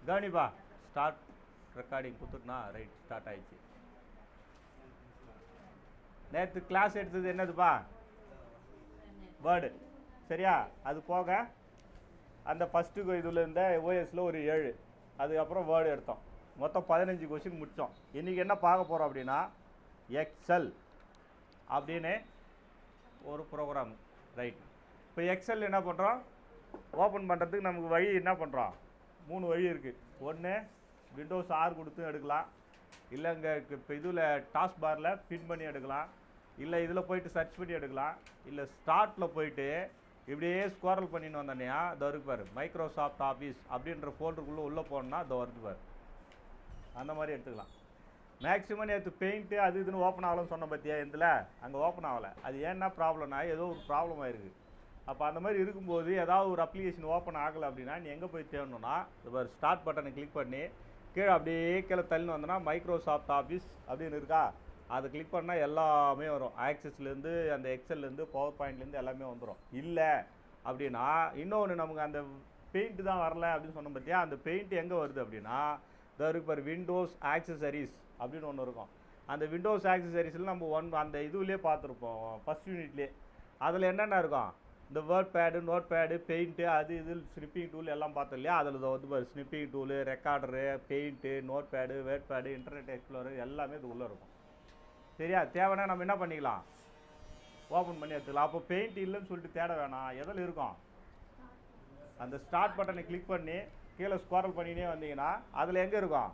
கவனிப்பா. Start recording கொடுத்துட்டுனா ride start ஆயிடுச்சு. நேற்று class எடுத்தது என்னதுப்பா? வேர்டு. சரியா? அது போக அந்த ஃபஸ்ட்டு இதில் இருந்த ஓஎஸில் ஒரு 7, அதுக்கப்புறம் வேர்டு எடுத்தோம். மொத்தம் 15 கொஸ்டின் முடித்தோம். இன்றைக்கி என்ன பார்க்க போகிறோம் அப்படின்னா எக்ஸல் அப்படின்னு ஒரு ப்ரோக்ராம். ரைட். இப்போ எக்ஸல் என்ன பண்ணுறோம்? ஓப்பன் பண்ணுறதுக்கு நமக்கு வழி என்ன பண்ணுறோம்? 3 வழி இருக்குது. ஒன்று விண்டோஸ் R கொடுத்து எடுக்கலாம், இல்லை இங்கே இப்போ இதில் டாஸ்க் பாரில் பின் பண்ணி எடுக்கலாம், இல்லை இதில் போயிட்டு சர்ச் பண்ணி எடுக்கலாம், இல்லை ஸ்டார்ட்டில் போயிட்டு இப்படியே ஸ்குவாரல் பண்ணின்னு வந்தோன்னையா இதோ இருக்கு பாரு, மைக்ரோசாஃப்ட் ஆஃபீஸ் அப்படின்ற ஃபோல்டருக்குள்ளே உள்ளே போனோன்னா இதோ இருக்கு பாரு, அந்த மாதிரி எடுத்துக்கலாம். மேக்ஸிமம் நேற்று பெயிண்ட்டு அது இதுன்னு ஓப்பன் ஆகலன்னு சொன்ன பார்த்தியா, இதில் அங்கே ஓப்பன் ஆகலை. அது ஏன்னா ப்ராப்ளம்னா ஏதோ ஒரு ப்ராப்ளம் ஆயிருக்கு. அப்போ அந்த மாதிரி இருக்கும்போது ஏதாவது ஒரு அப்ளிகேஷன் ஓப்பன் ஆகலை அப்படின்னா நீ எங்கே போய் தேடணும்னா இப்போ ஸ்டார்ட் பட்டனை கிளிக் பண்ணி கீழே அப்படியே கீழே தள்ளின்னு வந்தோன்னா மைக்ரோசாஃப்ட் ஆஃபீஸ் அப்படின்னு இருக்கா, அதை கிளிக் பண்ணால் எல்லாமே வரும். ஆக்சஸ்லேருந்து அந்த எக்ஸல்லேருந்து பவர் பாயிண்ட்லேருந்து எல்லாமே வந்துடும். இல்லை அப்படின்னா இன்னொன்று நமக்கு அந்த பெயிண்ட்டு தான் வரல அப்படின்னு சொன்ன பார்த்தியா, அந்த பெயிண்ட் எங்கே வருது அப்படின்னா இதோ இருக்கு பாரு, விண்டோஸ் ஆக்சசரிஸ் அப்படின்னு ஒன்று இருக்கும். அந்த விண்டோஸ் ஆக்சசரிஸில் நம்ம அந்த இதுலேயே பார்த்துருப்போம் ஃபஸ்ட் யூனிட்லேயே. அதில் என்னென்ன இருக்கும்? இந்த WordPad, Notepad, Paint, அது இது ஸ்னிப்பிங் டூல் எல்லாம் பார்த்தோம் இல்லையா. அதில் வந்து பாரு snipping tool, recorder, Paint, Notepad, WordPad, Internet Explorer எல்லாமே இது உள்ளே இருக்கும். சரியா? தேவைன்னா நம்ம என்ன பண்ணிக்கலாம், ஓப்பன் பண்ணி எடுத்துக்கலாம். அப்போ பெயிண்ட் இல்லைன்னு சொல்லிட்டு தேட வேணாம். எதில் இருக்கும்? அந்த ஸ்டார்ட் பட்டனை கிளிக் பண்ணி கீழே ஸ்குவாரல் பண்ணினே வந்தீங்கன்னா அதில் எங்கே இருக்கும்?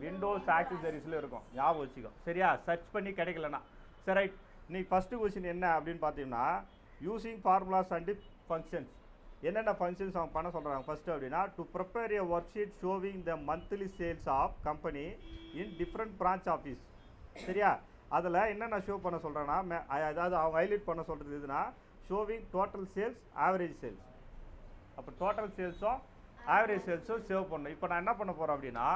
விண்டோஸ் ஆக்சசரிஸில் இருக்கும். ஞாபகம் வச்சுக்கோ. சரியா? சர்ச் பண்ணி கிடைக்கலன்னா சரி ரைட். இன்னைக்கு ஃபஸ்ட்டு கொஸ்டின் என்ன அப்படின்னு பார்த்தீங்கன்னா யூஸிங் ஃபார்முலாஸ் அண்ட் ஃபங்க்ஷன்ஸ். என்னென்ன ஃபங்க்ஷன்ஸ் அவங்க பண்ண சொல்கிறாங்க ஃபஸ்ட்டு அப்படின்னா to prepare a worksheet showing the monthly sales of company in different branch office. சரியா? அதில் என்னென்ன ஷோ பண்ண சொல்கிறேன்னா அதாவது அவங்க ஹைலைட் பண்ண சொல்கிறது எதுனா showing total sales, average sales. அப்போ டோட்டல் சேல்ஸும் ஆவரேஜ் சேல்ஸும் சேவ் பண்ணணும். இப்போ நான் என்ன பண்ண போகிறேன் அப்படின்னா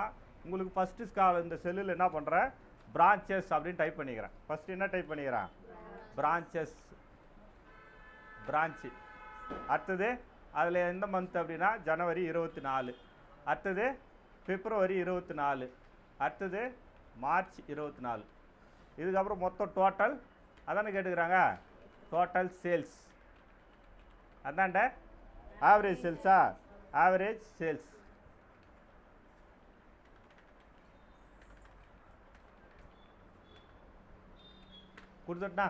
உங்களுக்கு ஃபஸ்ட்டு இந்த செல்லில் என்ன பண்ணுறேன், பிரான்ச்சஸ் அப்படின்னு டைப் பண்ணிக்கிறேன். ஃபஸ்ட்டு என்ன டைப் பண்ணிக்கிறேன்? Branches, branch. அடுத்தது அதில் எந்த மந்த் அப்படின்னா ஜனவரி 24, அடுத்தது பிப்ரவரி 24, அடுத்தது மார்ச் 24. இதுக்கப்புறம் மொத்தம் டோட்டல் அதானே கேட்டுக்கிறாங்க, டோட்டல் சேல்ஸ். அதாண்ட ஆவரேஜ் சேல்ஸா, ஆவரேஜ் சேல்ஸ். கொடுத்துட்டா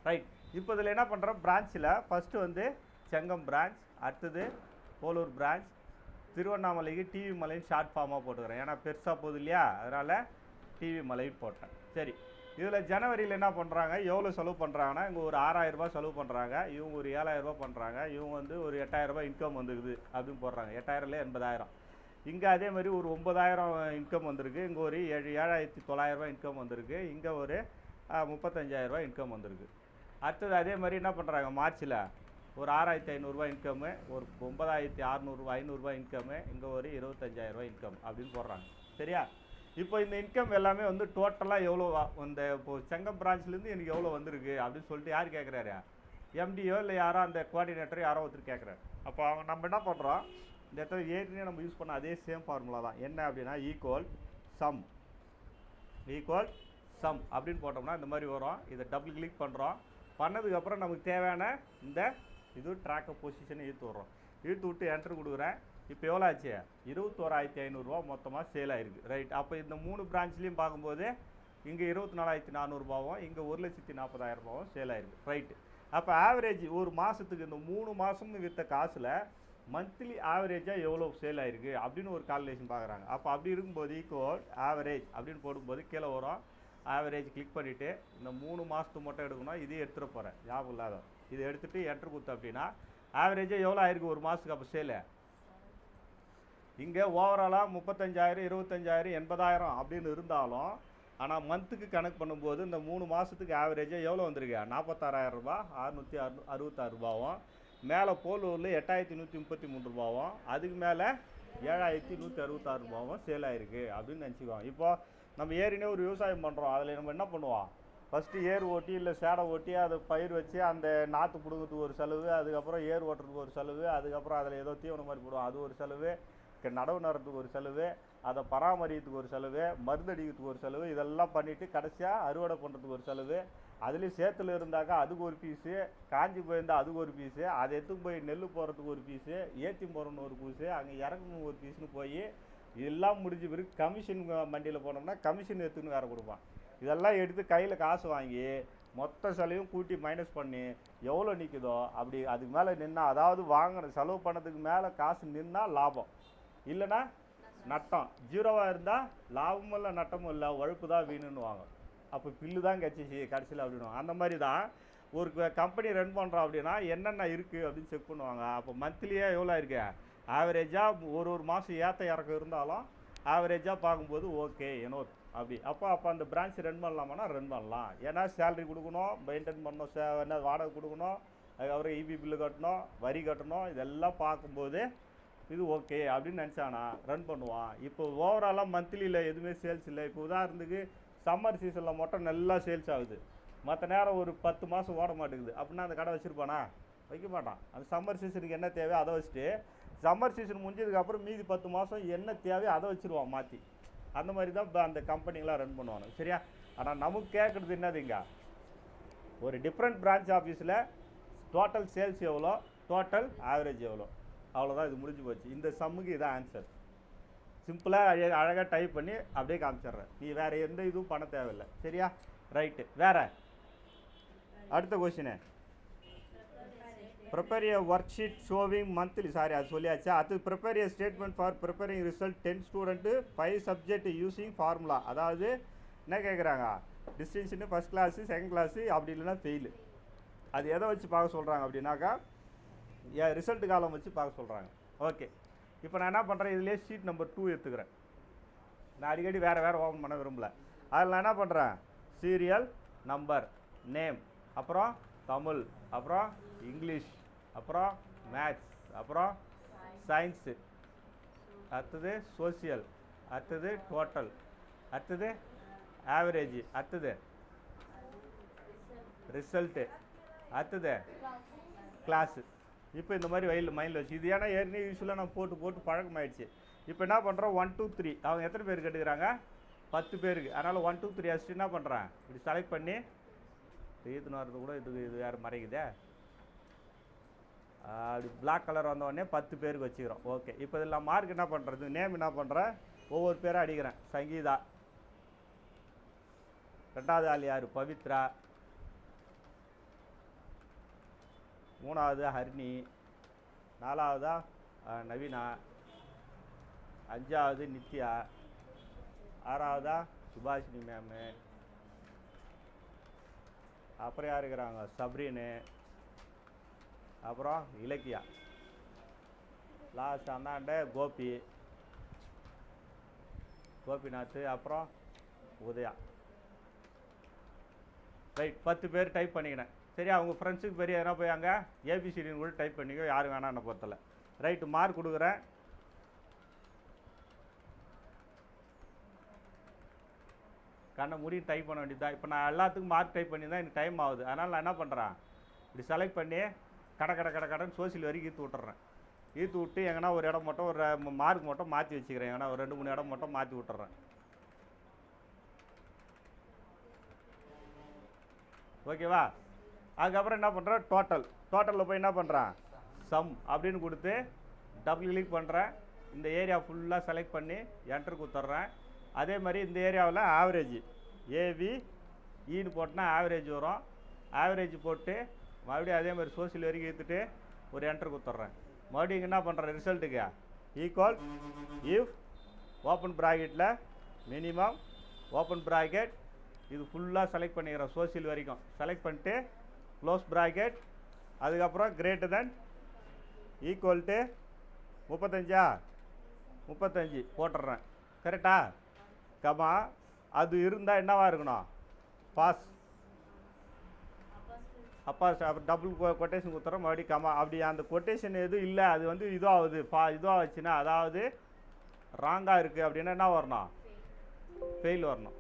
ரைட். இப்போ இதில் என்ன பண்ணுறோம், பிரான்ச்சில் ஃபஸ்ட்டு வந்து செங்கம் பிரான்ச், அடுத்தது போலூர் பிரான்ச், திருவண்ணாமலைக்கு டிவி மலைன்னு ஷார்ட் ஃபார்மாக போட்டுக்கிறேன். ஏன்னா பெருசாக போகுது இல்லையா, அதனால் டிவி மலைன்னு போட்டேன். சரி. இதில் ஜனவரியில் என்ன பண்ணுறாங்க, எவ்வளோ செலவு பண்ணுறாங்கன்னா இங்கே ஒரு 6000 செலவு பண்ணுறாங்க, இவங்க ஒரு 7000 பண்ணுறாங்க, இவங்க வந்து ஒரு 8000 இன்கம் வந்துருக்குது அப்படின்னு போடுறாங்க. 8000ல் 80,000. இங்கே அதே மாதிரி ஒரு 9000 இன்கம் வந்திருக்கு, இங்கே ஒரு 7900 இன்கம் வந்திருக்கு, இங்கே ஒரு 35,000 இன்கம் வந்திருக்கு. அடுத்தது அதே மாதிரி என்ன பண்ணுறாங்க, மார்ச்சில் ஒரு 6500 இன்கம்மு, ஒரு 9600 இன்கம்மு, இங்கே ஒரு 25,000 இன்கம் அப்படின்னு போடுறாங்க. சரியா? இப்போ இந்த இன்கம் எல்லாமே வந்து டோட்டலாக எவ்வளோ இந்த இப்போது செங்கம் பிரான்ச்லேருந்து எனக்கு எவ்வளோ வந்திருக்கு அப்படின்னு சொல்லிட்டு யார் கேட்குறாரு, எம்டியோ இல்லை யாரோ அந்த கோஆர்டினேட்டரோ யாரோ ஒருத்தர் கேட்குறாரு. அப்போ அவங்க நம்ம என்ன பண்ணுறோம், இந்த இடத்துல ஏற்கனவே நம்ம யூஸ் பண்ண அதே சேம் ஃபார்முலா தான். என்ன அப்படின்னா ஈக்குவல் சம், ஈக்குவல் சம் அப்படின்னு போட்டோம்னா இந்த மாதிரி வரும். இதை டபுள் கிளிக் பண்ணுறோம். பண்ணதுக்கப்புறம் நமக்கு தேவையான இந்த இது ட்ராக்கை பொசிஷனை இழுத்து விட்றோம். இழுத்து விட்டு என்ட்ரு கொடுக்குறேன். இப்போ எவ்வளோ ஆச்சு, 21,500 மொத்தமாக சேல் ஆகிருக்கு. ரைட். அப்போ இந்த 3 பிரான்ச்லேயும் பார்க்கும்போது இங்கே 24,400 இங்கே 1,40,000 சேல் ஆகிருக்கு. ரைட்டு. அப்போ ஆவரேஜ் ஒரு மாதத்துக்கு இந்த 3 மாதம்னு விற்ற காசில் மந்த்லி ஆவரேஜாக எவ்வளோ சேல் ஆகிருக்கு அப்படின்னு ஒரு கால்குலேஷன் பார்க்குறாங்க. அப்போ அப்படி இருக்கும்போது ஈக்குவல் ஆவரேஜ் அப்படின்னு போடும்போது கீழே வரும். ஆவரேஜ் கிளிக் பண்ணிவிட்டு இந்த 3 மாதத்துக்கு மட்டும் எடுக்கணும். இதே எடுத்துகிட்டு போகிறேன், ஞாபகம் இல்லாத இதை எடுத்துகிட்டு என்ட்ரு கொடுத்த அப்படின்னா ஆவரேஜாக எவ்வளோ ஆயிருக்கு ஒரு மாதத்துக்கு. அப்போ சேலு இங்கே ஓவராலாக 35,000, 25,000, 80,000 அப்படின்னு இருந்தாலும் ஆனால் மந்த்துக்கு கணக்கு பண்ணும்போது இந்த 3 மாதத்துக்கு ஆவரேஜாக எவ்வளோ வந்திருக்கு, 46,000 666 மேலே போலூரில் 8,133 அதுக்கு மேலே 7,166 சேல் ஆகிருக்கு அப்படின்னு நினச்சிக்குவோம். இப்போது நம்ம ஏறினே ஒரு விவசாயம் பண்ணுறோம். அதில் நம்ம என்ன பண்ணுவோம், ஃபஸ்ட்டு ஏர் ஓட்டி இல்லை சேடை ஓட்டி அதை பயிர் வச்சு அந்த நாற்று பிடுங்கிறதுக்கு ஒரு செலவு, அதுக்கப்புறம் ஏர் ஓட்டுறதுக்கு ஒரு செலவு, அதுக்கப்புறம் அதில் ஏதோ தீவனம் மாதிரி போடுவோம் அது ஒரு செலவு, நடவு நடுறதுக்கு ஒரு செலவு, அதை பராமரிக்கிறதுக்கு ஒரு செலவு, மருந்து அடிக்கிறதுக்கு ஒரு செலவு, இதெல்லாம் பண்ணிவிட்டு கடைசியாக அறுவடை பண்ணுறதுக்கு ஒரு செலவு. அதுலேயும் சேத்துல இருந்தாக்கா அதுக்கு ஒரு பீஸு, காஞ்சி போயிருந்தால் அதுக்கு ஒரு பீஸு, அதை எடுத்துன்னு போய் நெல் போடுறதுக்கு ஒரு பீஸு, ஏற்றி போகிறன்னு ஒரு பீஸு, அங்கே இறங்கணும் ஒரு பீஸுன்னு போய் இதெல்லாம் முடிஞ்ச பிறகு கமிஷன் மண்டியில் போனோம்னா கமிஷன் எடுத்துன்னு வேறு கொடுப்பான். இதெல்லாம் எடுத்து கையில் காசு வாங்கி மொத்த செலவையும் கூட்டி மைனஸ் பண்ணி எவ்வளோ நிற்குதோ அப்படி அதுக்கு மேலே நின்னா, அதாவது வாங்கின செலவு பண்ணதுக்கு மேலே காசு நின்னா லாபம், இல்லைன்னா நட்டம். ஜீரோவாக இருந்தால் லாபமும் இல்லை நட்டமும் இல்லை, உழைப்பு தான் வீணுன்னு வாங்க. அப்போ பில்லு தான் கிடச்சிச்சு கடைசியில் அப்படின்வாங்க. அந்த மாதிரி தான் ஒரு கம்பெனி ரன் பண்ணுறோம் அப்படின்னா என்னென்ன இருக்குது அப்படின்னு செக் பண்ணுவாங்க. அப்போ மந்த்லியே எவ்வளோ இருக்கு, ஆவரேஜாக ஒரு மாதம் ஏற்ற இறக்கம் இருந்தாலும் ஆவரேஜாக பார்க்கும்போது ஓகே ஏனோ அப்படி. அப்போ அந்த பிரான்ச் ரன் பண்ணலாமான்னா ரன் பண்ணலாம். ஏன்னா சேலரி கொடுக்கணும், மெயின்டைன் பண்ணணும், என்ன வாடகை கொடுக்கணும், அதுக்கப்புறம் இபி பில்லு கட்டணும், வரி கட்டணும், இதெல்லாம் பார்க்கும்போது இது ஓகே அப்படின்னு நினச்சானா ரன் பண்ணுவான். இப்போ ஓவராலாக மந்த்லியில் எதுவுமே சேல்ஸ் இல்லை. இப்போ உதாரணத்துக்கு சம்மர் சீசனில் மட்டும் நல்லா சேல்ஸ் ஆகுது, மற்ற நேரம் ஒரு 10 மாதம் ஓட மாட்டேங்குது அப்படின்னா அந்த கடை வச்சுருப்பானா? வைக்க மாட்டான். அந்த சம்மர் சீசனுக்கு என்ன தேவையோ அதை வச்சுட்டு சம்மர் சீசன் முடிஞ்சதுக்கப்புறம் மீதி 10 மாதம் என்ன தேவையோ அதை வச்சுருவான் மாற்றி. அந்த மாதிரி தான் அந்த கம்பெனிங்களாம் ரன் பண்ணுவாங்க. சரியா? ஆனால் நமக்கு கேட்குறது என்னதுங்க, ஒரு டிஃப்ரெண்ட் பிரான்ச் ஆஃபீஸில் டோட்டல் சேல்ஸ் எவ்வளோ, டோட்டல் ஆவரேஜ் எவ்வளோ, அவ்வளோதான். இது முடிஞ்சு போச்சு. இந்த சம்முக்கு இதான் ஆன்சர். சிம்பிளாக அழகாக டைப் பண்ணி அப்படியே காமிச்சிட்றேன். நீ வேறு எந்த இதுவும் பண்ண தேவையில்லை. சரியா? ரைட்டு. வேறு அடுத்த கொஸ்டினு, ப்ரிப்பேர் ஏ work sheet showing monthly, sorry அது சொல்லியாச்சா. அது prepare A statement for preparing result 10 student 5 subject using formula. அதாவது என்ன கேட்குறாங்க, டிஸ்டிங்ஷனு, ஃபஸ்ட் கிளாஸு, செகண்ட் கிளாஸு, அப்படி இல்லைன்னா ஃபெயிலு. அது எதை வச்சு பார்க்க சொல்கிறாங்க அப்படின்னாக்கா ரிசல்ட்டு காலம் வச்சு பார்க்க சொல்கிறாங்க. ஓகே, இப்போ நான் என்ன பண்ணுறேன், இதுலேயே ஷீட் நம்பர் 2 எடுத்துக்கிறேன். நான் அடிக்கடி வேறு ஓப்பன் பண்ண விரும்பல. அதில் நான் என்ன பண்ணுறேன், சீரியல் நம்பர், நேம், அப்புறம் தமிழ், அப்புறம் இங்கிலீஷ், அப்புறம் மேத்ஸ், அப்புறம் சயின்ஸு, அடுத்தது சோசியல், அடுத்தது டோட்டல், அடுத்தது ஆவரேஜ், அடுத்தது ரிசல்ட்டு, அடுத்தது கிளாஸு. இப்போ இந்த மாதிரி மைண்டில் வச்சு இது ஏன்னா ஏற்கனவே யூஸ்வலாக நான் போட்டு பழக்கமாயிடுச்சு. இப்போ என்ன பண்ணுறோம், 1 2 3 அவங்க எத்தனை பேர் கேட்டுக்கிறாங்க, 10 பேருக்கு. அதனால் 1 2 3 அடிச்சுட்டு என்ன பண்ணுறேன், இப்படி செலக்ட் பண்ணி இதுன்னு வர்றது கூட இது வேறு மறைக்குதே, அப்படி பிளாக் கலர் வந்தோடனே 10 பேருக்கு வச்சுக்கிறோம். ஓகே, இப்போ இதில் மார்க் என்ன பண்ணுறது, நேம் என்ன பண்ணுறேன், ஒவ்வொரு பேராக அடிக்கிறேன். சங்கீதா, ரெண்டாவது ஆள் யார், பவித்ரா, மூணாவது ஹரிணி, நாலாவதா நவீனா, அஞ்சாவது நித்யா, ஆறாவதா சுபாஷினி மேமு, அப்புறம் யார் இருக்கிறாங்க, சப்ரீனு, அப்புறம் இலக்கியா, லாஸ்ட் அந்தாண்ட கோபிநாத், அப்புறம் உதயா. ரைட், 10 பேர் டைப் பண்ணிக்கிறேன். சரியா? அவங்க ஃப்ரெண்ட்ஸுக்கு பெரிய எதனா போய் அங்கே ஏபிசிடின்னு கூட டைப் பண்ணிக்கோ, யாரும் வேணாம் என்ன பொறுத்தல. ரைட்டு, மார்க் கொடுக்குறேன். கண்ணை மூடி டைப் பண்ண வேண்டியது தான். இப்போ நான் எல்லாத்துக்கும் மார்க் டைப் பண்ணி தான் எனக்கு டைம் ஆகுது. அதனால் நான் என்ன பண்ணுறேன், இப்படி செலக்ட் பண்ணி கடைன்னு சோசியல் வரைக்கும் ஈர்த்து விட்டுறேன். ஈர்த்து விட்டு எங்கன்னா ஒரு இடம் மட்டும் ஒரு மார்க் மட்டும் மாற்றி வச்சுக்கிறேன். எங்கன்னா ஒரு 2 3 இடம் மட்டும் மாற்றி விட்டுறேன். ஓகேவா? அதுக்கப்புறம் என்ன பண்ணுறேன், டோட்டலில் போய் என்ன பண்ணுறேன், சம் அப்படின்னு கொடுத்து டபுள் கிளிக் பண்ணுறேன். இந்த ஏரியா ஃபுல்லாக செலக்ட் பண்ணி என்டர் கொடுத்துட்றேன். அதே மாதிரி இந்த ஏரியாவில் ஆவரேஜ் ஏவிஇன்னு போட்டோன்னா ஆவரேஜ் வரும். ஆவரேஜ் போட்டு மறுபடியும் அதே மாதிரி சோசியல் வரைக்கும் எடுத்துகிட்டு ஒரு என்டர் கொடுத்துட்றேன். மறுபடியும் என்ன பண்ணுறேன், ரிசல்ட்டுக்கு ஈக்குவல் இஃப் ஓப்பன் ப்ராக்கெட்டில் மினிமம் ஓப்பன் ப்ராக்கெட் இது ஃபுல்லாக செலக்ட் பண்ணிக்கிறேன். சோசியல் வரைக்கும் செலக்ட் பண்ணிட்டு க்ளோஸ் ப்ராக்கெட், அதுக்கப்புறம் கிரேட்டர் தென் ஈக்குவல் டு 35 போட்டுடுறேன். கரெக்டா? கமா அது இருந்தால் என்னவாக இருக்கணும், பாஸ். அப்பா டபுள் கொட்டேஷன் கொடுத்துறோம். மறுபடியும் கமா. அப்படி அந்த கொட்டேஷன் எதுவும் இல்லை, அது வந்து இதுவாகுது இதுவாச்சுன்னா, அதாவது ராங்காக இருக்குது அப்படின்னா என்ன வரணும், ஃபெயில் வரணும்.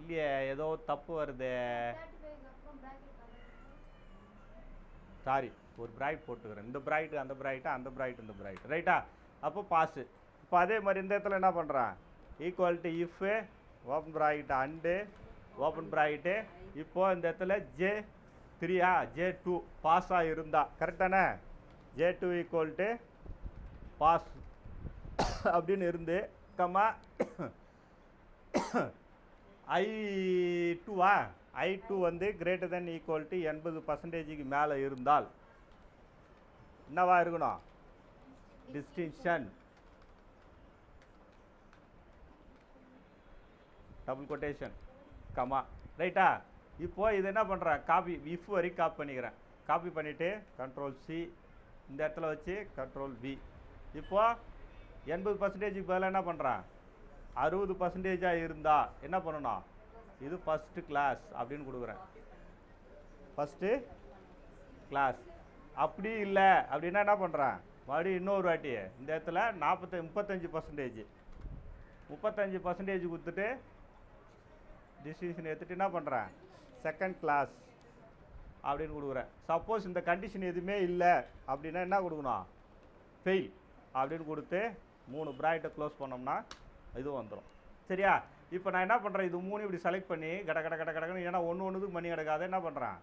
இல்லையே, ஏதோ தப்பு வருது. சாரி, ஒரு பிராய்ட் போட்டுக்கிறேன். இந்த பிராய்ட்டு அந்த பிராய்ட்டு, அந்த பிராய்ட் இந்த பிராய்ட், ரைட்டா? அப்போ பாஸு. இப்போ அதே மாதிரி இந்த இடத்துல என்ன பண்ணுறான், ஈக்குவல் டு இஃப் ஓப்பன் பிராய்ட் அண்டு ஓப்பன் பிராய்ட்டு. இப்போது இந்த இடத்துல J3 J2 பாஸாக இருந்தா கரெக்டானே, J2 ஈக்குவல் டு பாஸ் அப்படின்னு இருந்து கம்மா I2 வந்து கிரேட்டர் தென் ஈக்குவல் டு 80% மேலே இருந்தால் என்னவா இருக்கணும், டிஸ்டிங்ஷன் டபுள் கொட்டேஷன் கமா, ரைட்டா? இப்போ இது என்ன பண்ணுறேன், காப்பி இஃப் வரைக்கும் காப்பி பண்ணிக்கிறேன். காப்பி பண்ணிவிட்டு Ctrl+C இந்த இடத்துல வச்சு Ctrl+V. இப்போ 80% பதிலாக என்ன பண்ணுறேன், 60% இருந்தா என்ன பண்ணணும், இது ஃபஸ்ட்டு கிளாஸ் அப்படின்னு கொடுக்குறேன். First class. அப்படி இல்லை அப்படின்னா என்ன பண்ணுறேன், மறுபடியும் இன்னொரு வாட்டி இந்த இடத்துல 35% கொடுத்துட்டு டிஸ்டிங்ஷன் எடுத்துகிட்டு என்ன பண்ணுறேன், செகண்ட் கிளாஸ் அப்படின்னு கொடுக்குறேன். சப்போஸ் இந்த கண்டிஷன் எதுவுமே இல்லை அப்படின்னா என்ன கொடுக்கணும், ஃபெயில் அப்படின்னு கொடுத்து 3 பிராக்கெட்டை க்ளோஸ் பண்ணோம்னா இது வந்துடும். சரியா? இப்போ நான் என்ன பண்ணுறேன், இது 3 இப்படி செலக்ட் பண்ணி கடன்னு, ஏன்னா ஒன்றுக்கு மணி கிடக்காத என்ன பண்ணுறேன்,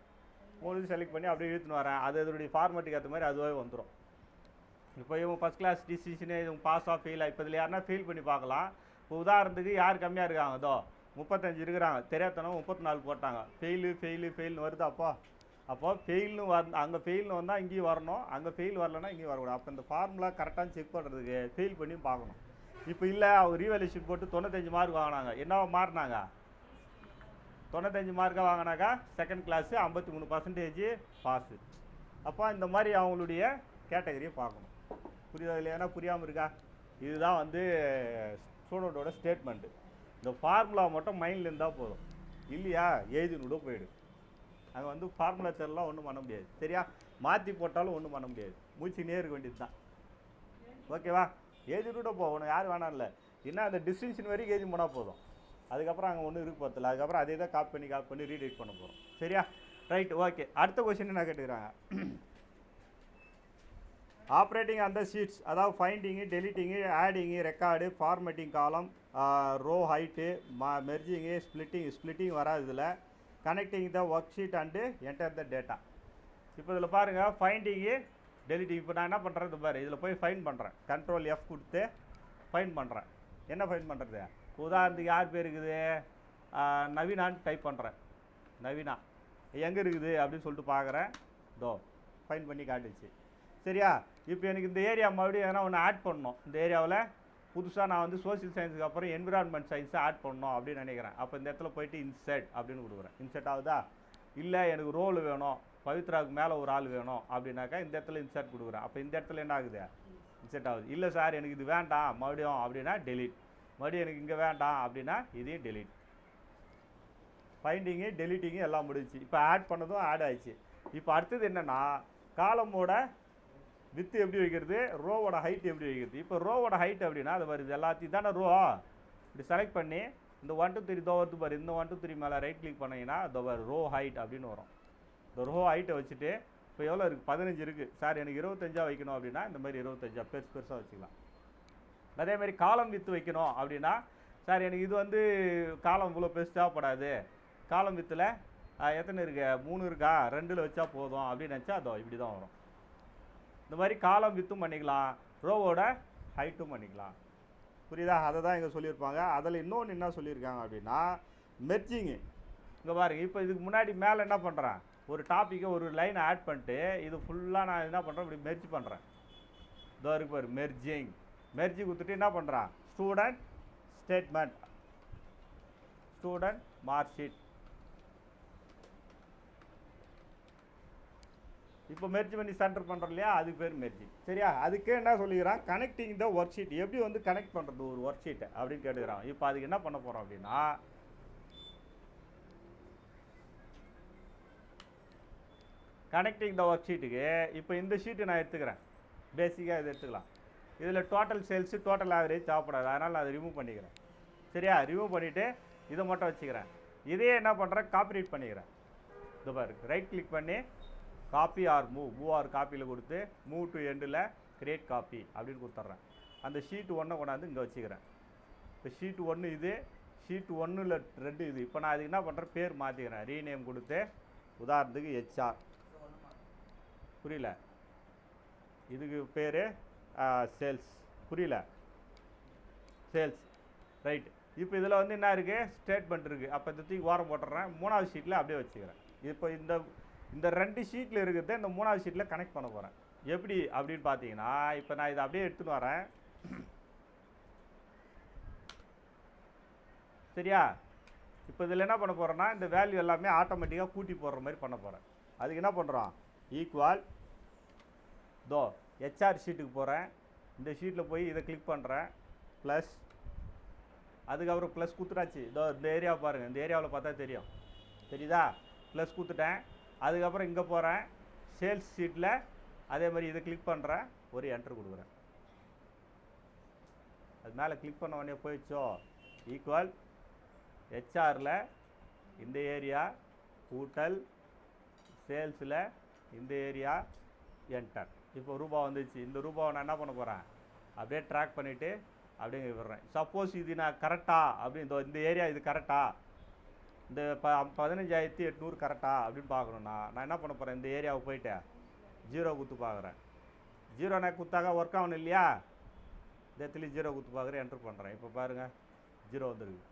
3 செலக்ட் பண்ணி அப்படியே இழுத்துன்னு வரேன். அது அதனுடைய ஃபார்மேட்டுக்கு ஏற்ற மாதிரி அதுவே வந்துடும். இப்போ இவங்க ஃபஸ்ட் கிளாஸ் டிசிஷனு இவங்க பாஸ் ஆஃப் ஃபெயில். இப்போ இதில் யாருன்னா ஃபெயில் பண்ணி பார்க்கலாம். இப்போ உதாரணத்துக்கு யார் கம்மியாக இருக்காங்க, இதோ 35 இருக்கிறாங்க, தெரியாதனம் 34 போட்டாங்க, ஃபெயில்னு வருது. அப்போ ஃபெயில்னு அங்கே ஃபெயில்னு வந்தால் இங்கேயும் வரணும், அங்கே ஃபெயில் வரலன்னா இங்கேயும் வரக்கூடாது. அப்போ இந்த ஃபார்முலா கரெக்டாக செக் பண்ணுறதுக்கு ஃபெயில் பண்ணி பார்க்கணும். இப்போ இல்லை அவங்க ரீவேல்யூஷன் போட்டு 95 மார்க் வாங்கினாங்க, என்னவா மாறினாங்க, 95 மார்க்காக வாங்கினாக்கா செகண்ட் கிளாஸு 53% பாஸு. அப்போ இந்த மாதிரி அவங்களுடைய கேட்டகரியை பார்க்கணும். புரியுதா இல்லையானா புரியாமல் இருக்கா? இதுதான் வந்து ஸ்டூடெண்ட்டோட ஸ்டேட்மெண்ட்டு. இந்த ஃபார்முலா மட்டும் மைண்டில் இருந்தால் போதும், இல்லையா எழுதினோட போயிடு. அங்கே வந்து ஃபார்முலா தெரியலாம் ஒன்றும் பண்ண முடியாது. சரியா? மாற்றி போட்டாலும் ஒன்றும் பண்ண முடியாது, மூச்சுனே இருக்க வேண்டியது தான். ஓகேவா? எழுதிட்டு போகணும், யார் வேணாம் இல்லை. என்ன அந்த டிஸ்டிங்ஷன் வரைக்கும் எழுதி போனால் போதும், அதுக்கப்புறம் அங்கே ஒன்றும் இருக்கு போதில்ல. அதுக்கப்புறம் அதே தான் காப்பி பண்ணி ரீடைட் பண்ண போகிறோம். சரியா? Right, okay. அடுத்த கொஸ்டின் என்ன கேட்டுக்கிறாங்க, ஆப்ரேட்டிங் அந்த ஷீட்ஸ், அதாவது ஃபைண்டிங்கு, டெலிட்டிங்கு, ஆடிங்கு, ரெக்கார்டு, ஃபார்மேட்டிங் காலம், ரோ ஹைட்டு, மெர்ஜிங்கு, ஸ்ப்ளிட்டிங் வராது இதில். Connecting the work sheet and enter the data. இப்போ இதில் பாருங்கள், ஃபைண்டிங்கு டெலிட்டிங். இப்போ நான் என்ன பண்ணுறது பாரு, இதில் போய் ஃபைண்ட் பண்ணுறேன், Ctrl+F கொடுத்து ஃபைண்ட் பண்ணுறேன். என்ன ஃபைண்ட் பண்ணுறது, உதாரணத்துக்கு யார் பேர் இருக்குது, நவீனான்னு டைப் பண்ணுறேன். நவீனா எங்கே இருக்குது அப்படின்னு சொல்லிட்டு பார்க்குறேன். இதோ ஃபைண்ட் பண்ணி காட்டுச்சு. சரியா? இப்போ எனக்கு இந்த ஏரியா மறுபடியும் எதனா ஒன்று ஆட் பண்ணணும். இந்த ஏரியாவில் புதுசாக நான் வந்து சோஷியல் சயின்ஸுக்கு அப்புறம் என்விரான்மெண்ட் சயின்ஸை ஆட் பண்ணணும் அப்படின்னு நினைக்கிறேன். அப்போ இந்த இடத்துல போயிட்டு இன்சர்ட் அப்படின்னு கொடுக்குறேன். இன்சர்ட் ஆகுதா? இல்லை எனக்கு ரோல் வேணும், பவித்ராவுக்கு மேலே ஒரு ஆள் வேணும் அப்படின்னாக்கா இந்த இடத்துல இன்சர்ட் கொடுக்குறேன். அப்போ இந்த இடத்துல என்ன ஆகுது, இன்சர்ட் ஆகுது. இல்லை சார் எனக்கு இது வேண்டாம் மறுபடியும் அப்படின்னா டெலிட். மறுபடியும் எனக்கு இங்கே வேண்டாம் அப்படின்னா இதையும் டெலிட். ஃபைண்டிங்கு டெலிட்டிங்கு எல்லாம் முடிஞ்சு. இப்போ ஆட் பண்ணதும் ஆட் ஆயிடுச்சு. இப்போ அடுத்தது என்னென்னா, காலமோட வித்து எப்படி வைக்கிறது, ரோவோட ஹைட் எப்படி வைக்கிறது. இப்போ ரோவோட ஹைட் அப்படின்னா அது வருது எல்லாத்தையும் தானே ரோ இப்படி செலக்ட் பண்ணி இந்த 1 2 3 வருது பாரு, இந்த 1 2 3 மேலே ரைட் கிளிக் பண்ணிங்கன்னா இந்த ரோ ஹைட் அப்படின்னு வரும். இந்த ரோ ஹைட்டை வச்சுட்டு இப்போ எவ்வளோ இருக்குது, 15 இருக்குது. சார் எனக்கு 25 வைக்கணும் அப்படின்னா இந்த மாதிரி 25 பெருசாக வச்சுக்கலாம். அதேமாதிரி காலம் வித்து வைக்கணும் அப்படின்னா, சார் எனக்கு இது வந்து காலம் இவ்வளோ பெருசு தேவைப்படாது, காலம் வித்தில் எத்தனை இருக்கு, 3 இருக்கா, 2 வச்சா போதும் அப்படின்னு நினச்சா அதோ இப்படி தான் வரும். இந்த மாதிரி காலம் வித்தும் பண்ணிக்கலாம், ரோவோட ஹைட்டும் பண்ணிக்கலாம். புரியுதா? அதை தான் இங்கே சொல்லியிருப்பாங்க. அதில் இன்னொன்று என்ன சொல்லியிருக்காங்க அப்படின்னா, மெர்ஜிங்கு. இங்கே பாருங்கள், இப்போ இதுக்கு முன்னாடி மேலே என்ன பண்ணுறேன், ஒரு டாப்பிக்கை ஒரு லைனை ஆட் பண்ணிட்டு இது ஃபுல்லாக நான் என்ன பண்ணுறேன், இப்படி மெர்ஜ் பண்ணுறேன். இதோ இருக்கு பாரு, மெர்ஜி கொடுத்துட்டு என்ன பண்ணுறான், student statement, student mark sheet. இப்போ மெர்ஜ் பண்ணி சென்டர் பண்ணுறோம் இல்லையா, அதுக்கு பேர் மெர்ஜி. சரியா? அதுக்கு என்ன சொல்லிக்கிறான், கனெக்டிங் த ஒர்க் ஷீட். எப்படி வந்து கனெக்ட் பண்ணுறது ஒரு ஒர்க் ஷீட்டை அப்படின்னு கேட்டுக்கிறான். இப்போ அதுக்கு என்ன பண்ண போகிறோம் அப்படின்னா, கனெக்டிங் த ஒர்க் ஷீட்டுக்கு இப்போ இந்த ஷீட்டு நான் எடுத்துக்கிறேன், பேசிக்காக இதை எடுத்துக்கலாம். இதில் டோட்டல் சேல்ஸு டோட்டல் ஆவரேஜ் தேவைப்படாது, அதனால் நான் அதை ரிமூவ் பண்ணிக்கிறேன். சரியா? ரிமூவ் பண்ணிவிட்டு இதை மட்டும் வச்சுக்கிறேன். இதையே என்ன பண்ணுறேன், காப்பி ரைட் பண்ணிக்கிறேன். இது பாரு, ரைட் கிளிக் பண்ணி காப்பி ஆர் மூவ் ஆர் காப்பியில் கொடுத்து மூவ் டு எண்டில் கிரியேட் காப்பி அப்படின்னு கொடுத்துட்றேன். அந்த ஷீட் 1 கொண்டாந்து இங்கே வச்சுக்கிறேன். இப்போ ஷீட் 1 இது, ஷீட் 1ல் 2 இது. இப்போ நான் அதுக்கு என்ன பண்ணுறேன், பேர் மாற்றிக்கிறேன். ரீநேம் கொடுத்து உதாரணத்துக்கு HR, புரியல, இதுக்கு பேர் சேல்ஸ், புரியல, சேல்ஸ், ரைட். இப்போ இதில் வந்து என்ன இருக்குது, ஸ்டேட்மெண்ட் இருக்குது. அப்போ இந்த தூக்கி ஓரம் போட்டுறேன். 3வது ஷீட்டில் அப்படியே வச்சுக்கிறேன். இப்போ இந்த 2 ஷீட்டில் இருக்கிறத இந்த 3வது ஷீட்டில் கனெக்ட் பண்ண போகிறேன். எப்படி அப்படின்னு பார்த்தீங்கன்னா, இப்போ நான் இதை அப்படியே எடுத்துன்னு வரேன். சரியா? இப்போ இதில் என்ன பண்ண போகிறேன்னா, இந்த வேல்யூ எல்லாமே ஆட்டோமேட்டிக்காக கூட்டி போடுற மாதிரி பண்ண போகிறேன். அதுக்கு என்ன பண்ணுறோம், ஈக்குவல் HR ஷீட்டுக்கு போகிறேன். இந்த ஷீட்டில் போய் இதை கிளிக் பண்ணுறேன், ப்ளஸ், அதுக்கப்புறம் ப்ளஸ் கொடுத்துட்டாச்சு. இந்த ஏரியாவை பாருங்கள், இந்த ஏரியாவில் பார்த்தா தெரியும், தெரியுதா, ப்ளஸ் கொடுத்துட்டேன். அதுக்கப்புறம் இங்கே போகிறேன், சேல்ஸ் ஷீட்டில் அதே மாதிரி இதை கிளிக் பண்ணுறேன், ஒரு என்ட்ரு கொடுக்குறேன். அது மேலே கிளிக் பண்ண உடனே போயிடுச்சோ, ஈக்குவல் HRல இந்த ஏரியா கூட்டல் சேல்ஸில் இந்த ஏரியா என்டர். இப்போ ரூபா வந்துச்சு. இந்த ரூபாவை நான் என்ன பண்ண போகிறேன், அப்படியே ட்ராக் பண்ணிவிட்டு அப்படியே விடுறேன். சப்போஸ் இது நான் கரெக்டாக அப்படின்னு இந்த ஏரியா இது கரெக்டாக, இந்த 15,800 கரெக்டாக அப்படின்னு பார்க்கணுன்னா நான் என்ன பண்ண போகிறேன், இந்த ஏரியாவை போயிட்டு 0 குத்து பார்க்குறேன். 0 நான் குத்தாக ஒர்க் ஆகணும் இல்லையா, இந்த இடத்துல 0 குத்து பார்க்குறேன், என்ட்ரு பண்ணுறேன். இப்போ பாருங்கள் 0 வந்துருக்கு.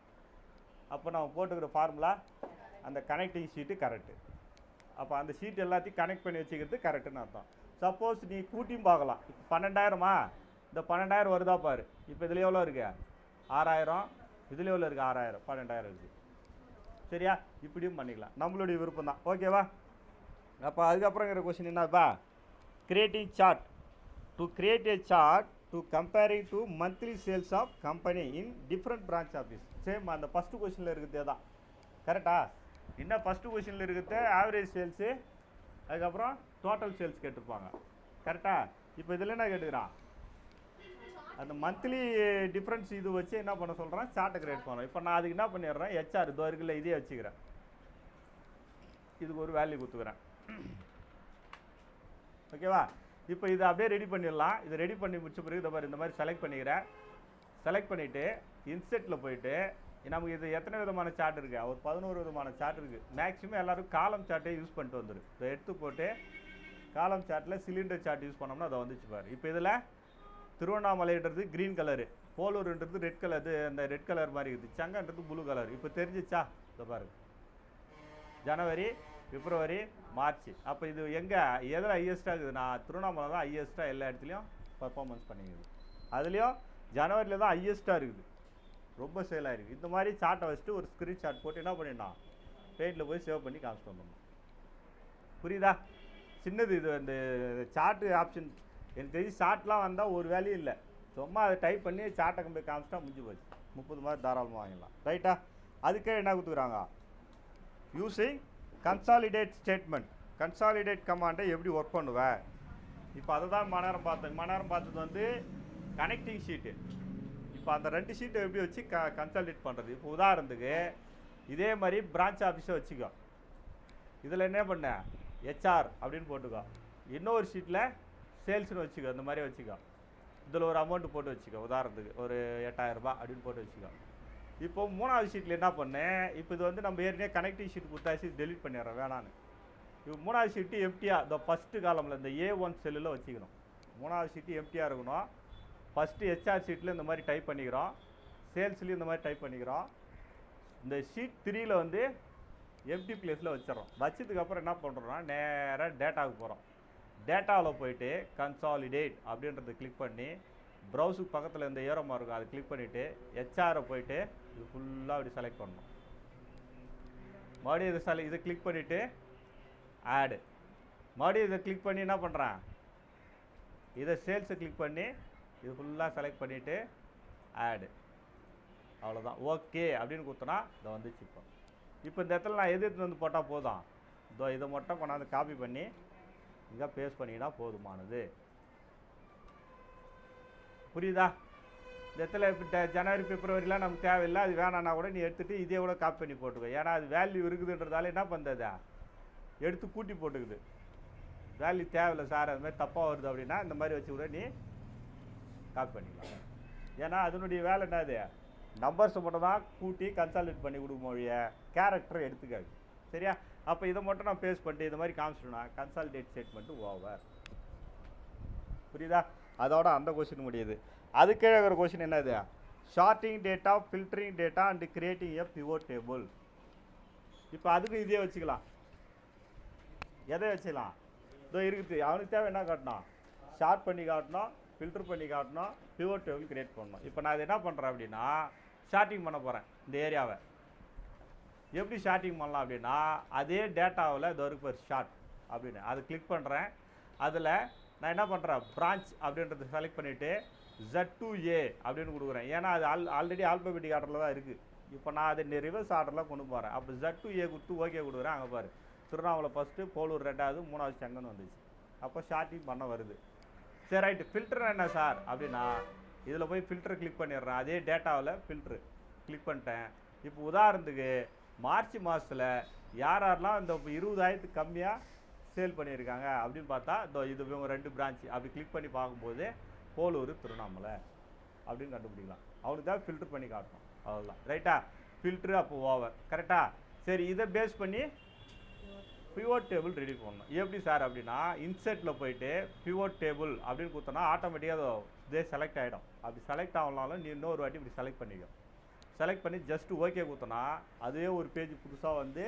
அப்போ நான் போட்டுக்கிற ஃபார்முலா அந்த கனெக்டிங் ஷீட்டு கரெக்டு. அப்போ அந்த ஷீட் எல்லாத்தையும் கனெக்ட் பண்ணி வச்சுக்கிறது கரெக்டுன்னு அர்த்தம். சப்போஸ் நீ கூட்டியும் பார்க்கலாம். இப்போ 12,000மா, இந்த 12,000 வருதா பாரு. இப்போ இதில் எவ்வளோ இருக்குது, 6,000, இதில் எவ்வளோ இருக்குது, 6,000, 12,000 இருக்குது. சரியா? இப்படியும் பண்ணிக்கலாம், நம்மளுடைய விருப்பம் தான். ஓகேவா? அப்போ அதுக்கப்புறங்கிற கொஸ்டின் என்னப்பா, creating chart. To create a chart to comparing to monthly sales of company in different branch office. Same அந்த ஃபஸ்ட்டு கொஸ்டினில் இருக்கிறதே தான். கரெக்டா? இன்னும் ஃபஸ்ட்டு கொஸ்டினில் இருக்கிறது ஆவரேஜ் சேல்ஸு, அதுக்கப்புறம் டோட்டல் சேல்ஸ் கேட்டிருப்பாங்க. கரெக்டா? இப்போ இதில் என்ன கேட்டுக்கிறான், அந்த மந்த்லி டிஃப்ரென்ஸ் இது வச்சு என்ன பண்ண சொல்கிறேன், சார்ட்டை கிரியேட் பண்ணணும். இப்போ நான் அதுக்கு என்ன பண்ணிடுறேன், HR இதோ இருக்குல்ல, இதே வச்சுக்கிறேன். இதுக்கு ஒரு வேல்யூ கொடுத்துக்கிறேன். ஓகேவா? இப்போ இதை அப்படியே ரெடி பண்ணிடலாம். இதை ரெடி பண்ணி முடிச்ச பிறகு இதை இந்த மாதிரி செலக்ட் பண்ணிக்கிறேன். செலக்ட் பண்ணிவிட்டு இன்செட்டில் போயிட்டு நமக்கு இது எத்தனை விதமான சார்ட் இருக்குது, ஒரு 11 விதமான சார்ட் இருக்குது. மேக்ஸிமம் எல்லோரும் காலம் சார்ட்டே யூஸ் பண்ணிட்டு வந்துடும். இதை எடுத்து போட்டு காலம் சார்ட்டில் சிலிண்டர் சார்ட் யூஸ் பண்ணோம்னா அதை வந்துச்சு பாரு. இப்போ இதில் திருவண்ணாமலைன்றது க்ரீன் கலரு, போலூர்ன்றது ரெட் கலரு, அந்த ரெட் கலர் மாதிரி இருக்குது, சங்கன்றது ப்ளூ கலர். இப்போ தெரிஞ்சிச்சா? இதை பாருங்க, ஜனவரி, பிப்ரவரி, மார்ச். அப்போ இது எங்கே எதில் ஹையஸ்ட்டாக இருக்குது, நான் திருவண்ணாமலை தான் ஹையஸ்ட்டாக எல்லா இடத்துலையும் பர்ஃபார்மன்ஸ் பண்ணிக்குது. அதுலேயும் ஜனவரியில் தான் ஹையஸ்ட்டாக இருக்குது, ரொம்ப சேல் ஆகிருக்கு. இந்த மாதிரி சார்ட்டை வச்சுட்டு ஒரு ஸ்க்ரீன்ஷாட் போட்டு என்ன பண்ணிடணும், பெயிண்டில் போய் சேவ் பண்ணி காமிச்சிட்டு வந்துடணும். புரியுதா? சின்னது இது. அந்த சார்ட்டு ஆப்ஷன் எனக்கு தெரிஞ்சு சார்ட்லாம் வந்தால் ஒரு வேலையும் இல்லை, சும்மா அதை டைப் பண்ணி சார்ட்டை போய் காமிச்சிட்டா முடிஞ்சு போச்சு. 30 மாதிரி தாராளமாக வாங்கிடலாம். ரைட்டா? அதுக்கே என்ன கொடுத்துக்கிறாங்க, யூஸிங் கன்சாலிடேட் ஸ்டேட்மெண்ட். கன்சாலிடேட் கமாண்டை எப்படி ஒர்க் பண்ணுவேன், இப்போ அதை தான் மணி நேரம் பார்த்தது வந்து கனெக்டிங் ஷீட்டு. இப்போ அந்த 2 ஷீட்டை எப்படி வச்சு கன்சாலிடேட் பண்ணுறது. இப்போ உதாரணத்துக்கு இதே மாதிரி பிரான்ச் ஆஃபீஸை வச்சுக்கோ. இதில் என்ன பண்ண, HR அப்படின்னு போட்டுக்கோ. இன்னொரு ஷீட்டில் சேல்ஸ்னு வச்சுக்கோ, இந்த மாதிரி வச்சுக்கோ. இதில் ஒரு அமௌண்ட்டு போட்டு வச்சுக்கோ, உதாரணத்துக்கு ஒரு 8,000 ரூபாய் அப்படின்னு போட்டு வச்சுக்கோ. இப்போ 3வது ஷீட்டில் என்ன பண்ணேன், இப்போ இது வந்து நம்ம ஏற்கனவே கனெக்டிங் ஷீட் கொடுத்தாச்சு, டெலிட் பண்ணிடுறேன் வேணான்னு. இப்போ 3வது ஷீட்டு எம்டியாக இந்த ஃபஸ்ட்டு காலமில் இந்த A1 செல்லில் வச்சுக்கணும். 3வது ஷீட்டு எம்டியாக இருக்கணும். ஃபஸ்ட்டு HR ஷீட்டில் இந்த மாதிரி டைப் பண்ணிக்கிறோம், சேல்ஸ்லேயும் இந்த மாதிரி டைப் பண்ணிக்கிறோம். இந்த ஷீட் 3ல் வந்து எம்டி பிளேஸில் வச்சிடறோம். வச்சதுக்கப்புறம் என்ன பண்ணுறோம்னா நேராக டேட்டாவுக்கு போகிறோம். டேட்டாவில் போயிட்டு கன்சாலிடேட் அப்படின்றத கிளிக் பண்ணி ப்ரௌஸுக்கு பக்கத்தில் இந்த ஏரோமா இருக்கும், அதை கிளிக் பண்ணிவிட்டு HRஐ போயிட்டு இது ஃபுல்லாக அப்படி செலக்ட் பண்ணணும். மறுபடியும் இதை கிளிக் பண்ணிவிட்டு ஆடு, மறுபடியும் இதை கிளிக் பண்ணி என்ன பண்ணுறேன், இதை சேல்ஸை கிளிக் பண்ணி இது ஃபுல்லாக செலக்ட் பண்ணிவிட்டு ஆடு. அவ்வளோதான், ஓகே அப்படின்னு கொடுத்தோன்னா இதை வந்துச்சு. இப்போ இந்த இடத்துல நான் எது வந்து போட்டால் போதும், இதோ இதை மட்டும் கொண்டாந்து காப்பி பண்ணி இங்கே பேஸ்ட் பண்ணிங்கன்னா போதுமானது. புரியுதா? இந்த இடத்துல ஜனவரி பிப்ரவரிலாம் நமக்கு தேவையில்லை, அது வேணான்னா கூட நீ எடுத்துகிட்டு இதே கூட காப்பி பண்ணி போட்டுக்கோ. ஏன்னா அது வேல்யூ இருக்குதுன்றதால என்ன பண்ணுறது, எடுத்து கூட்டி போட்டுக்குது. வேல்யூ தேவையில்லை சார், அது மாதிரி தப்பாக வருது அப்படின்னா இந்த மாதிரி வச்சு கூட நீ காப்பி பண்ணிக்கலாம். ஏன்னா அதனுடைய வேலை என்னது, நம்பர்ஸை மட்டும் தான் கூட்டி கன்சால்டேட் பண்ணி கொடுக்க மொழிய கேரக்டரை எடுத்துக்காது. சரியா? அப்போ இதை மட்டும் நான் பேஸ் பண்ணிட்டு இது மாதிரி காமிச்சிட்டோம்னா கன்சால்டேட் ஸ்டேட்மெண்ட்டு ஓவர். புரியுதா? அதோட அந்த கொஸ்டின் முடியுது. அதுக்கே இருக்கிற கொஸ்டின் என்னது, sorting data, filtering data and creating a pivot table. இப்போ அதுக்கு இதே வச்சுக்கலாம். எதை வச்சுக்கலாம்? இதோ இருக்குது. அவனுக்கு தேவை என்ன காட்டணும், ஷார்ட் பண்ணி காட்டணும், ஃபில்டர் பண்ணி காட்டணும், பிவோட் டேபிள் கிரியேட் பண்ணணும். இப்போ நான் இதை என்ன பண்ணுறேன் அப்படின்னா ஷார்ட்டிங் பண்ண போகிறேன். இந்த ஏரியாவை எப்படி ஷார்ட்டிங் பண்ணலாம் அப்படின்னா, அதே டேட்டாவில் இதோ இருக்கு ஷார்ட் அப்படின்னு அதை கிளிக் பண்ணுறேன். அதில் நான் என்ன பண்ணுறேன், பிரான்ச் அப்படின்றத செலக்ட் பண்ணிவிட்டு Z2A அப்படின்னு கொடுக்குறேன். ஏன்னா அது ஆல்ரெடி ஆல்பபெட்டிக் ஆர்டரில் தான் இருக்குது. இப்போ நான் அதை ரிவர்ஸ் ஆர்டரில் கொண்டு போகிறேன். அப்போ Z2A கொடுத்து ஓகே கொடுக்குறேன். அங்கே பாரு, திருவண்ணாமலை ஃபஸ்ட்டு, போலூர் 2வது, 3வது செங்கன்னு வந்துச்சு. அப்போ ஷார்ட்டிங் பண்ண வருது. சரி ரைட்டு. ஃபில்டர் என்ன சார் அப்படின்னா, இதில் போய் ஃபில்டர் கிளிக் பண்ணிடுறேன். அதே டேட்டாவில் ஃபில்ட்ரு கிளிக் பண்ணிட்டேன். இப்போ உதாரணத்துக்கு மார்ச் மாதத்தில் யாரெல்லாம் இந்த 20,000 கம்மியாக சேல் பண்ணியிருக்காங்க அப்படின்னு பார்த்தா இது இவங்க 2 பிரான்ச் அப்படி கிளிக் பண்ணி பார்க்கும்போது போலூர், திருவண்ணாமலை அப்படின்னு கண்டுபிடிக்கலாம். அவனுக்கு தான் ஃபில்டர் பண்ணி காட்டணும். அவ்வளோதான். ரைட்டா? ஃபில்ட்ரு அப்போ ஓவர். கரெக்டா? சரி, இதை பேஸ் பண்ணி பிவோட் டேபிள் ரெடி பண்ணணும். எப்படி சார் அப்படின்னா, இன்செர்ட்டில் போயிட்டு பிவோட் டேபிள் அப்படின்னு கொடுத்தோன்னா ஆட்டோமேட்டிக்காக இதே செலக்ட் ஆகிடும். அப்படி செலக்ட் ஆகலாலும் நீ இன்னொரு வாட்டி இப்படி செலக்ட் பண்ணிக்கோ. செலக்ட் பண்ணி ஜஸ்ட்டு ஓகே கொடுத்தோன்னா அதுவே ஒரு பேஜ் புதுசாக வந்து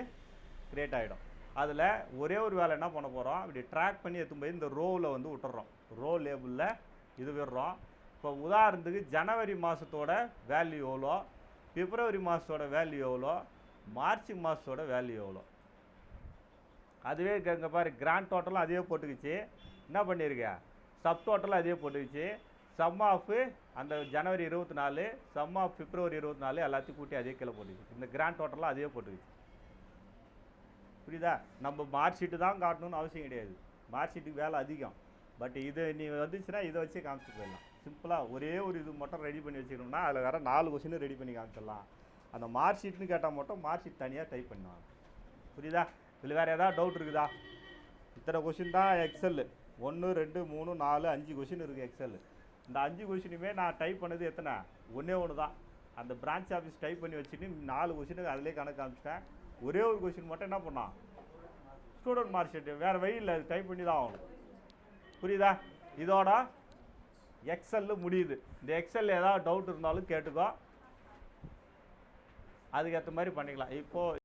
க்ரியேட் ஆகிடும். அதில் ஒரே ஒரு வேலை என்ன பண்ண போகிறோம், இப்படி ட்ராக் பண்ணி எடுத்து போய் இந்த ரோவில் வந்து விட்டுறோம். ரோ லேபிளில் இது விடுறோம். இப்போ உதாரணத்துக்கு ஜனவரி மாதத்தோட வேல்யூ எவ்வளோ, பிப்ரவரி மாதத்தோட வேல்யூ எவ்வளோ, மார்ச் மாதத்தோட வேல்யூ எவ்வளோ, அதுவே இங்கே பாரு கிராண்ட் டோட்டலும் அதே போட்டுக்கிச்சு. என்ன பண்ணியிருக்க, சப் டோட்டலும் அதே போட்டுக்கிச்சு. சம் ஆஃப் அந்த ஜனவரி 24, சம் ஆஃப் பிப்ரவரி 24 எல்லாத்தையும் கூட்டி அதே கீழே போட்டுக்கிச்சு. இந்த கிராண்ட் டோட்டலாம் அதே போட்டுக்கிச்சு. புரியுதா? நம்ம மார்க் ஷீட்டு தான் காட்டணும்னு அவசியம் கிடையாது. மார்க் ஷீட்டுக்கு வேலை அதிகம். பட் இது நீ வந்துச்சுன்னா இதை வச்சு காமிச்சிட்டு போயிடலாம். சிம்பிளாக ஒரே ஒரு இது மட்டும் ரெடி பண்ணி வச்சுக்கணும்னா அதில் வேறு 4 கொஸ்டின் ரெடி பண்ணி காமிச்சிடலாம். அந்த மார்க் ஷீட்னு கேட்டால் மட்டும் மார்க் ஷீட் தனியாக டைப் பண்ணுவாங்க. புரியுதா? இதில் வேறு ஏதாவது டவுட் இருக்குதா? இத்தனை கொஸ்டின் தான் எக்ஸல். 1 2 3 4 5 கொஸ்டின் இருக்குது எக்ஸல். இந்த 5 கொஸ்டினுமே நான் டைப் பண்ணது எத்தனை, ஒன்றே ஒன்று தான். அந்த பிரான்ச் ஆஃபீஸ் டைப் பண்ணி வச்சுட்டு 4 கொஸ்டினுக்கு அதிலே கணக்கு காமிச்சிட்டேன். ஒரே ஒரு கொஸ்டின் மட்டும் என்ன பண்ணான், ஸ்டூடெண்ட் மார்க் ஷீட்டு. வேறு வழி இல்லை, அது டைப் பண்ணி தான் ஆகணும். புரியுதா? இதோட எக்ஸல் முடியுது. இந்த எக்ஸல் ஏதாவது டவுட் இருந்தாலும் கேட்டுக்கோ, அதுக்கேற்ற மாதிரி பண்ணிக்கலாம். இப்போது